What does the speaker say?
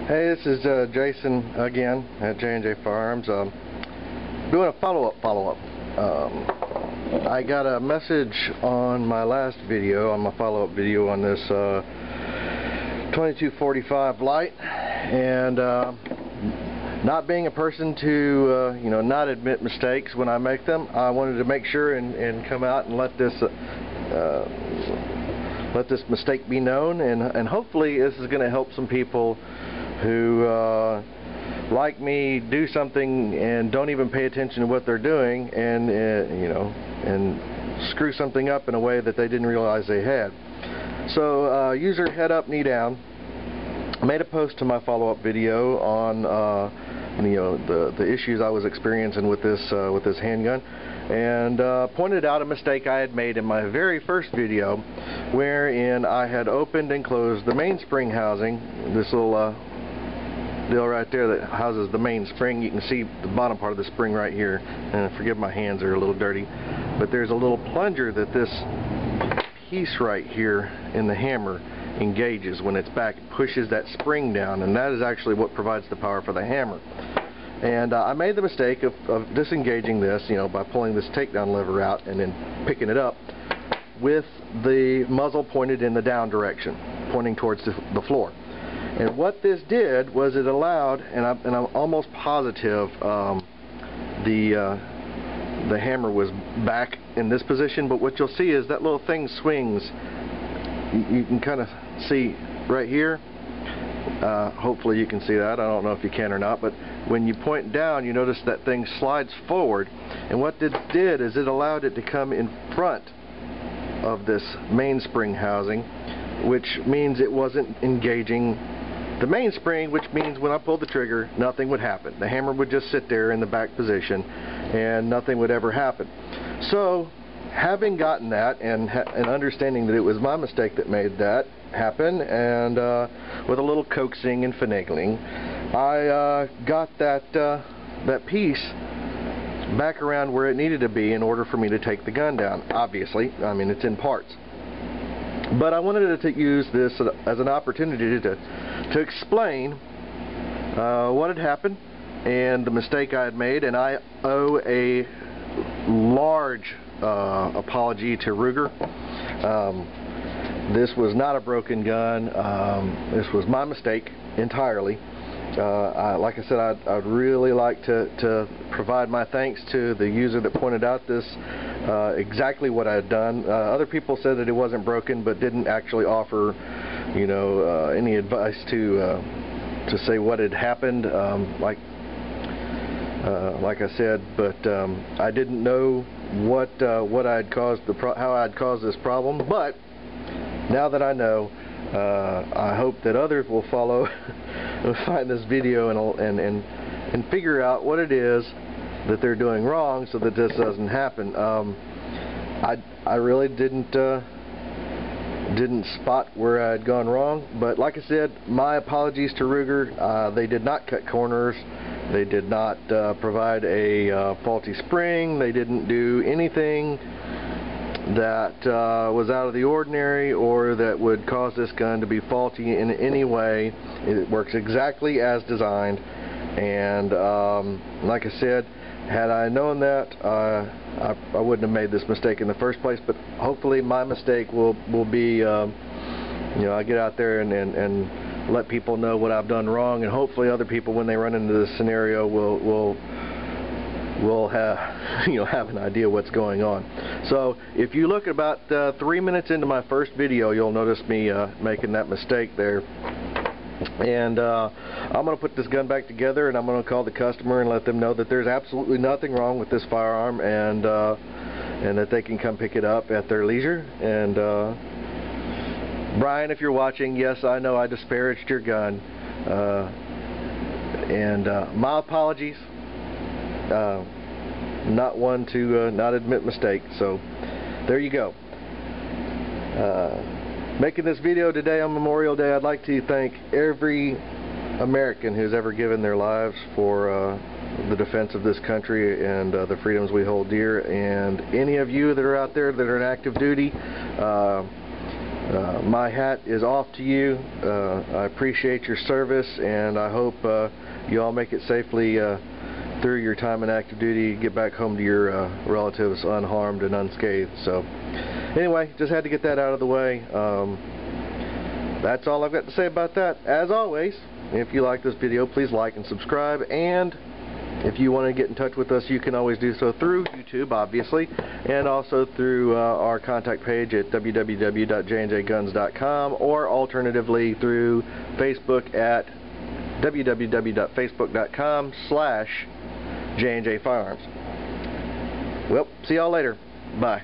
Hey, this is Jason again at J&J Firearms. Doing a follow-up. I got a message on my last video, on my follow-up video on this 2245 Lite, and not being a person to not admit mistakes when I make them, I wanted to make sure and come out and let this mistake be known, and hopefully this is going to help some people who like me do something and don't even pay attention to what they're doing, and and screw something up in a way that they didn't realize they had. So user head up, knee down, made a post to my follow-up video on the issues I was experiencing with this handgun, and pointed out a mistake I had made in my very first video, wherein I had opened and closed the mainspring housing, this little deal right there that houses the mainspring. You can see the bottom part of the spring right here, and forgive my hands, are a little dirty, but there's a little plunger that this piece right here in the hammer engages when it's back. It pushes that spring down, and that is actually what provides the power for the hammer. And I made the mistake of disengaging this, by pulling this takedown lever out and then picking it up with the muzzle pointed in the down direction, pointing towards the floor. And what this did was it allowed, and I'm almost positive the hammer was back in this position, but what you'll see is that little thing swings. You can kind of see right here. Hopefully you can see that. I don't know if you can or not, but when you point down, you notice that thing slides forward, and what it did is it allowed it to come in front of this mainspring housing, which means it wasn't engaging the mainspring, which means when I pulled the trigger, nothing would happen. The hammer would just sit there in the back position, and nothing would ever happen. So, having gotten that, and understanding that it was my mistake that made that happen, and with a little coaxing and finagling, I got that piece back around where it needed to be in order for me to take the gun down. Obviously, I mean, it's in parts. But I wanted to use this as an opportunity to explain what had happened and the mistake I had made, and I owe a large apology to Ruger. This was not a broken gun. This was my mistake entirely. Like I said, I'd really like to provide my thanks to the user that pointed out this, exactly what I had done. Other people said that it wasn't broken, but didn't actually offer, any advice to say what had happened. Like I said, but I didn't know what I had caused how I had caused this problem. But now that I know, I hope that others will follow and find this video and figure out what it is that they're doing wrong, so that this doesn't happen. I really didn't spot where I had gone wrong, but like I said, my apologies to Ruger. They did not cut corners. They did not provide a faulty spring. They didn't do anything that was out of the ordinary or that would cause this gun to be faulty in any way. It works exactly as designed, and like I said, had I known that, I wouldn't have made this mistake in the first place. But hopefully my mistake will be, I get out there and let people know what I've done wrong, and hopefully other people, when they run into this scenario, will have have an idea what's going on. So if you look about 3 minutes into my first video, you'll notice me making that mistake there. And I'm going to put this gun back together, and I'm going to call the customer and let them know that there's absolutely nothing wrong with this firearm, and that they can come pick it up at their leisure. And Brian, if you're watching, yes, I know I disparaged your gun, and my apologies. Not one to not admit mistake. So there you go. Making this video today on Memorial Day, I'd like to thank every American who's ever given their lives for the defense of this country and the freedoms we hold dear. And any of you that are out there that are in active duty, My hat is off to you. I appreciate your service, and I hope you all make it safely through your time in active duty, get back home to your relatives unharmed and unscathed. So anyway, just had to get that out of the way. That's all I've got to say about that. As always, if you like this video, please like and subscribe, and if you want to get in touch with us, you can always do so through YouTube, obviously, and also through our contact page at www.jnjguns.com, or alternatively through Facebook at www.facebook.com/JNJ Firearms. Well, see y'all later. Bye.